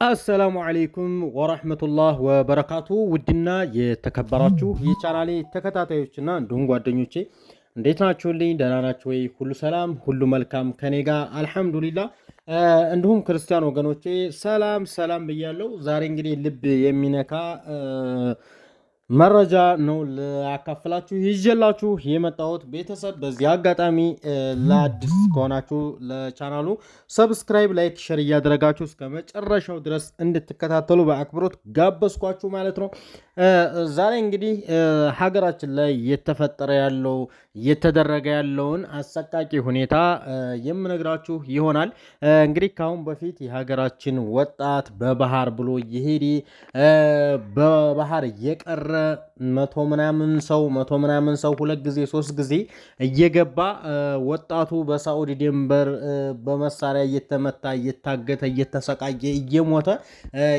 አሰላሙ አለይኩም ወራህመቱላህ ወበረካቱ። ውድና የተከበራችሁ የቻናሌ ተከታታዮችና እንዲሁም ጓደኞቼ እንዴት ናችሁልኝ? ደህና ናችሁ ወይ? ሁሉ ሰላም፣ ሁሉ መልካም ከኔ ጋር አልሐምዱሊላህ። እንዲሁም ክርስቲያን ወገኖቼ ሰላም ሰላም ብያለሁ። ዛሬ እንግዲህ ልብ የሚነካ መረጃ ነው ላካፍላችሁ ይዤላችሁ የመጣሁት። ቤተሰብ በዚህ አጋጣሚ ለአዲስ ከሆናችሁ ለቻናሉ ሰብስክራይብ፣ ላይክ፣ ሼር እያደረጋችሁ እስከ መጨረሻው ድረስ እንድትከታተሉ በአክብሮት ጋበዝኳችሁ ማለት ነው። ዛሬ እንግዲህ ሀገራችን ላይ እየተፈጠረ ያለው እየተደረገ ያለውን አሰቃቂ ሁኔታ የምነግራችሁ ይሆናል። እንግዲህ ከአሁን በፊት የሀገራችን ወጣት በባህር ብሎ እየሄደ በባህር እየቀረ መቶ ምናምን ሰው ሁለት ጊዜ ሶስት ጊዜ እየገባ ወጣቱ በሳዑዲ ድንበር በመሳሪያ እየተመታ እየታገተ እየተሰቃየ እየሞተ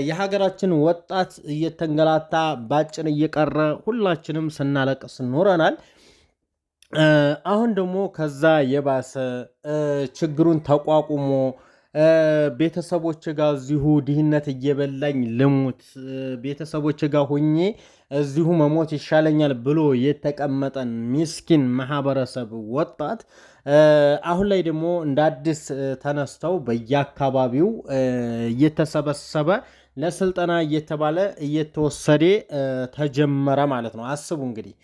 የሀገራችን ወጣት እየተንገላታ ባጭን እየቀረ ሁላችንም ስናለቅስ ኖረናል። አሁን ደግሞ ከዛ የባሰ ችግሩን ተቋቁሞ ቤተሰቦች ጋር እዚሁ ድህነት እየበላኝ ልሙት፣ ቤተሰቦች ጋር ሆኜ እዚሁ መሞት ይሻለኛል ብሎ የተቀመጠን ሚስኪን ማህበረሰብ ወጣት አሁን ላይ ደግሞ እንደ አዲስ ተነስተው በየአካባቢው እየተሰበሰበ ለስልጠና እየተባለ እየተወሰደ ተጀመረ ማለት ነው። አስቡ እንግዲህ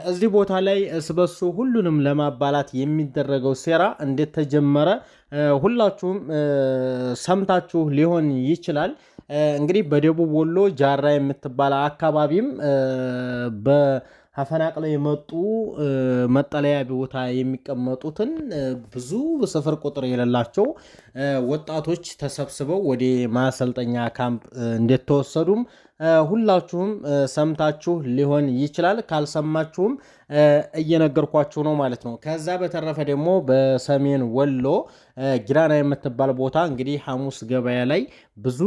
እዚህ ቦታ ላይ እስበሱ ሁሉንም ለማባላት የሚደረገው ሴራ እንዴት ተጀመረ ሁላችሁም ሰምታችሁ ሊሆን ይችላል። እንግዲህ በደቡብ ወሎ ጃራ የምትባል አካባቢም በአፈናቅለው የመጡ መጠለያ ቦታ የሚቀመጡትን ብዙ ስፍር ቁጥር የሌላቸው ወጣቶች ተሰብስበው ወደ ማሰልጠኛ ካምፕ እንደተወሰዱም ሁላችሁም ሰምታችሁ ሊሆን ይችላል። ካልሰማችሁም እየነገርኳችሁ ነው ማለት ነው። ከዛ በተረፈ ደግሞ በሰሜን ወሎ ጊራና የምትባል ቦታ እንግዲህ ሐሙስ ገበያ ላይ ብዙ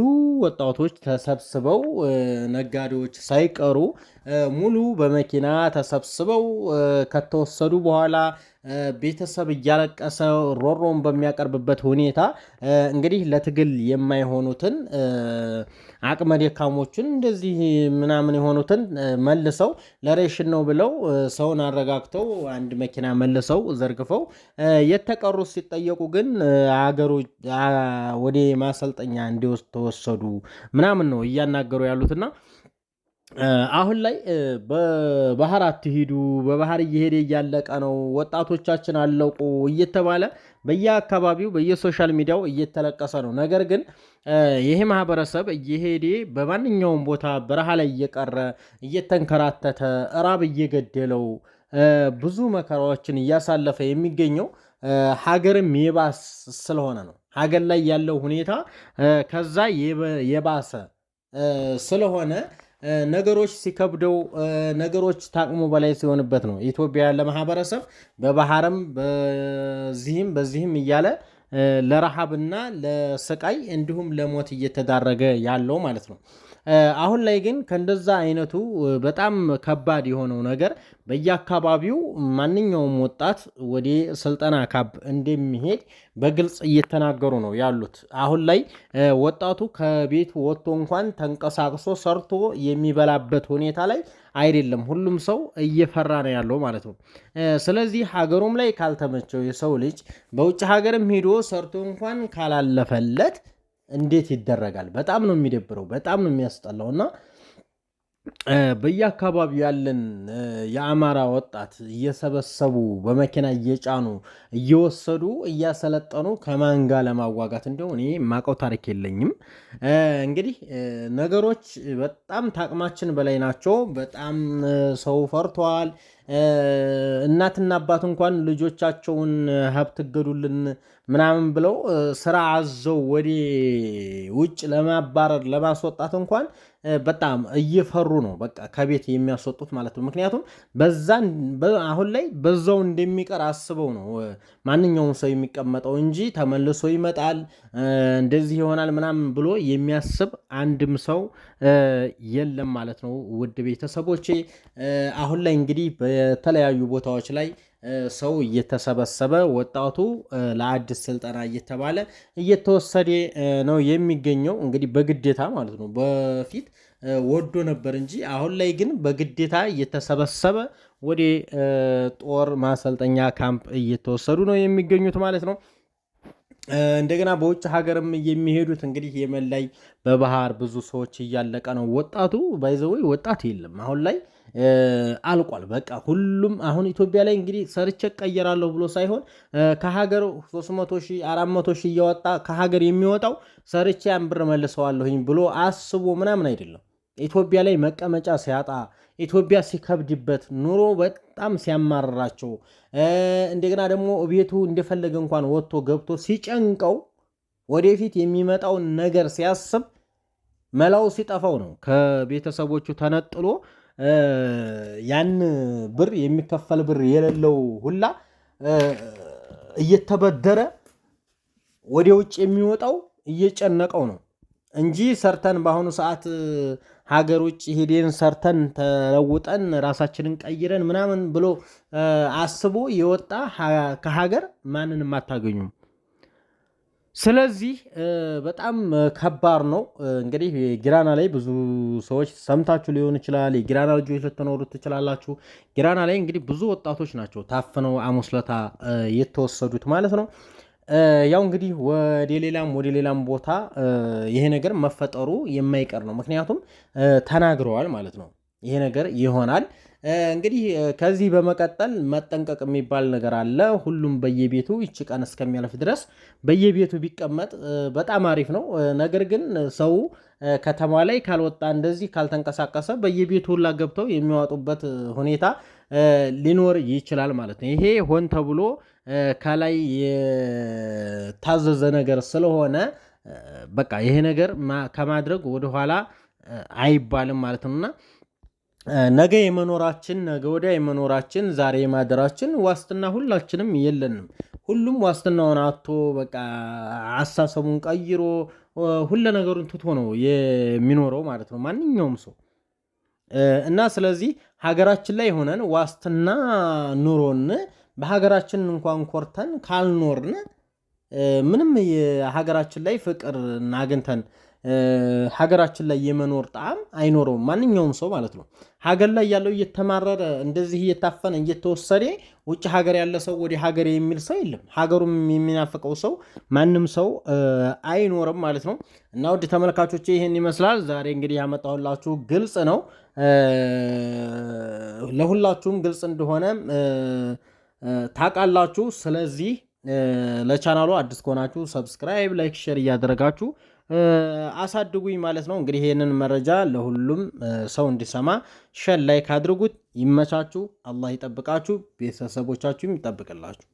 ወጣቶች ተሰብስበው ነጋዴዎች ሳይቀሩ ሙሉ በመኪና ተሰብስበው ከተወሰዱ በኋላ ቤተሰብ እያለቀሰ ሮሮን በሚያቀርብበት ሁኔታ እንግዲህ ለትግል የማይሆኑትን አቅመ ደካሞችን እንደዚህ ምናምን የሆኑትን መልሰው ለሬሽን ነው ብለው ሰውን አረጋግተው አንድ መኪና መልሰው ዘርግፈው የተቀሩት ሲጠየቁ ግን አገሩ ወደ ማሰልጠኛ እንዲወሰዱ ምናምን ነው እያናገሩ ያሉትና አሁን ላይ በባህር አትሂዱ፣ በባህር እየሄደ እያለቀ ነው፣ ወጣቶቻችን አለቁ እየተባለ በየአካባቢው በየሶሻል ሚዲያው እየተለቀሰ ነው። ነገር ግን ይሄ ማህበረሰብ እየሄደ በማንኛውም ቦታ በረሃ ላይ እየቀረ እየተንከራተተ እራብ እየገደለው ብዙ መከራዎችን እያሳለፈ የሚገኘው ሀገርም የባስ ስለሆነ ነው። ሀገር ላይ ያለው ሁኔታ ከዛ የባሰ ስለሆነ ነገሮች ሲከብደው ነገሮች ታቅሞ በላይ ሲሆንበት ነው ኢትዮጵያ ያለ ማህበረሰብ በባህርም በዚህም እያለ ለረሃብና ለስቃይ እንዲሁም ለሞት እየተዳረገ ያለው ማለት ነው። አሁን ላይ ግን ከእንደዛ አይነቱ በጣም ከባድ የሆነው ነገር በየአካባቢው ማንኛውም ወጣት ወደ ስልጠና ካምፕ እንደሚሄድ በግልጽ እየተናገሩ ነው ያሉት። አሁን ላይ ወጣቱ ከቤት ወጥቶ እንኳን ተንቀሳቅሶ ሰርቶ የሚበላበት ሁኔታ ላይ አይደለም። ሁሉም ሰው እየፈራ ነው ያለው ማለት ነው። ስለዚህ ሀገሩም ላይ ካልተመቸው የሰው ልጅ በውጭ ሀገርም ሄዶ ሰርቶ እንኳን ካላለፈለት እንዴት ይደረጋል? በጣም ነው የሚደብረው፣ በጣም ነው የሚያስጠላው። እና በየአካባቢው ያለን የአማራ ወጣት እየሰበሰቡ በመኪና እየጫኑ እየወሰዱ እያሰለጠኑ ከማን ጋር ለማዋጋት እንደው እኔ የማውቀው ታሪክ የለኝም። እንግዲህ ነገሮች በጣም ታቅማችን በላይ ናቸው። በጣም ሰው ፈርቷል። እናትና አባት እንኳን ልጆቻቸውን ሀብት እገዱልን ምናምን ብለው ስራ አዘው ወደ ውጭ ለማባረር ለማስወጣት እንኳን በጣም እየፈሩ ነው። በቃ ከቤት የሚያስወጡት ማለት ነው። ምክንያቱም አሁን ላይ በዛው እንደሚቀር አስበው ነው ማንኛውም ሰው የሚቀመጠው እንጂ ተመልሶ ይመጣል እንደዚህ ይሆናል ምናምን ብሎ የሚያስብ አንድም ሰው የለም ማለት ነው። ውድ ቤተሰቦቼ አሁን ላይ እንግዲህ በተለያዩ ቦታዎች ላይ ሰው እየተሰበሰበ ወጣቱ ለአዲስ ስልጠና እየተባለ እየተወሰደ ነው የሚገኘው። እንግዲህ በግዴታ ማለት ነው። በፊት ወዶ ነበር እንጂ አሁን ላይ ግን በግዴታ እየተሰበሰበ ወደ ጦር ማሰልጠኛ ካምፕ እየተወሰዱ ነው የሚገኙት ማለት ነው። እንደገና በውጭ ሀገርም የሚሄዱት እንግዲህ የመን ላይ በባህር ብዙ ሰዎች እያለቀ ነው። ወጣቱ ባይዘወይ ወጣት የለም አሁን ላይ አልቋል። በቃ ሁሉም አሁን ኢትዮጵያ ላይ እንግዲህ ሰርቼ ቀየራለሁ ብሎ ሳይሆን ከሀገር 300 ሺህ 400 ሺህ እያወጣ ከሀገር የሚወጣው ሰርቼ ያን ብር መልሰዋለሁኝ ብሎ አስቦ ምናምን አይደለም። ኢትዮጵያ ላይ መቀመጫ ሲያጣ ኢትዮጵያ ሲከብድበት ኑሮ በጣም ሲያማርራቸው እንደገና ደግሞ ቤቱ እንደፈለገ እንኳን ወጥቶ ገብቶ ሲጨንቀው ወደፊት የሚመጣውን ነገር ሲያስብ መላው ሲጠፋው ነው ከቤተሰቦቹ ተነጥሎ ያን ብር የሚከፈል ብር የሌለው ሁላ እየተበደረ ወደ ውጭ የሚወጣው እየጨነቀው ነው እንጂ ሰርተን በአሁኑ ሰዓት ሀገር ውጭ ሄደን ሰርተን ተለውጠን ራሳችንን ቀይረን ምናምን ብሎ አስቦ የወጣ ከሀገር ማንንም አታገኙም። ስለዚህ በጣም ከባድ ነው። እንግዲህ ጊራና ላይ ብዙ ሰዎች ሰምታችሁ ሊሆን ይችላል። የጊራና ልጆች ልትኖሩ ትችላላችሁ። ጊራና ላይ እንግዲህ ብዙ ወጣቶች ናቸው ታፍነው ሐሙስ ዕለት የተወሰዱት ማለት ነው። ያው እንግዲህ ወደ ሌላም ቦታ ይሄ ነገር መፈጠሩ የማይቀር ነው። ምክንያቱም ተናግረዋል ማለት ነው። ይሄ ነገር ይሆናል። እንግዲህ ከዚህ በመቀጠል መጠንቀቅ የሚባል ነገር አለ። ሁሉም በየቤቱ ይቺ ቀን እስከሚያልፍ ድረስ በየቤቱ ቢቀመጥ በጣም አሪፍ ነው። ነገር ግን ሰው ከተማ ላይ ካልወጣ እንደዚህ ካልተንቀሳቀሰ በየቤቱ ሁላ ገብተው የሚዋጡበት ሁኔታ ሊኖር ይችላል ማለት ነው። ይሄ ሆን ተብሎ ከላይ የታዘዘ ነገር ስለሆነ በቃ ይሄ ነገር ከማድረግ ወደኋላ አይባልም ማለት ነውና ነገ የመኖራችን ነገ ወዲያ የመኖራችን ዛሬ የማደራችን ዋስትና ሁላችንም የለንም። ሁሉም ዋስትናውን አጥቶ በቃ አሳሰቡን ቀይሮ ሁሉ ነገሩን ትቶ ነው የሚኖረው ማለት ነው ማንኛውም ሰው እና ስለዚህ ሀገራችን ላይ ሆነን ዋስትና ኑሮን በሀገራችን እንኳን ኮርተን ካልኖርን ምንም የሀገራችን ላይ ፍቅር አግኝተን ሀገራችን ላይ የመኖር ጣዕም አይኖረውም ማንኛውም ሰው ማለት ነው። ሀገር ላይ ያለው እየተማረረ እንደዚህ እየታፈነ እየተወሰደ ውጭ ሀገር ያለ ሰው ወደ ሀገር የሚል ሰው የለም። ሀገሩም የሚናፍቀው ሰው ማንም ሰው አይኖርም ማለት ነው። እና ውድ ተመልካቾች ይህን ይመስላል ዛሬ እንግዲህ ያመጣሁላችሁ ግልጽ ነው። ለሁላችሁም ግልጽ እንደሆነ ታውቃላችሁ። ስለዚህ ለቻናሉ አዲስ ከሆናችሁ ሰብስክራይብ፣ ላይክ፣ ሼር እያደረጋችሁ አሳድጉኝ ማለት ነው። እንግዲህ ይህንን መረጃ ለሁሉም ሰው እንዲሰማ ሼር ላይክ አድርጉት። ይመቻችሁ፣ አላህ ይጠብቃችሁ፣ ቤተሰቦቻችሁም ይጠብቅላችሁ።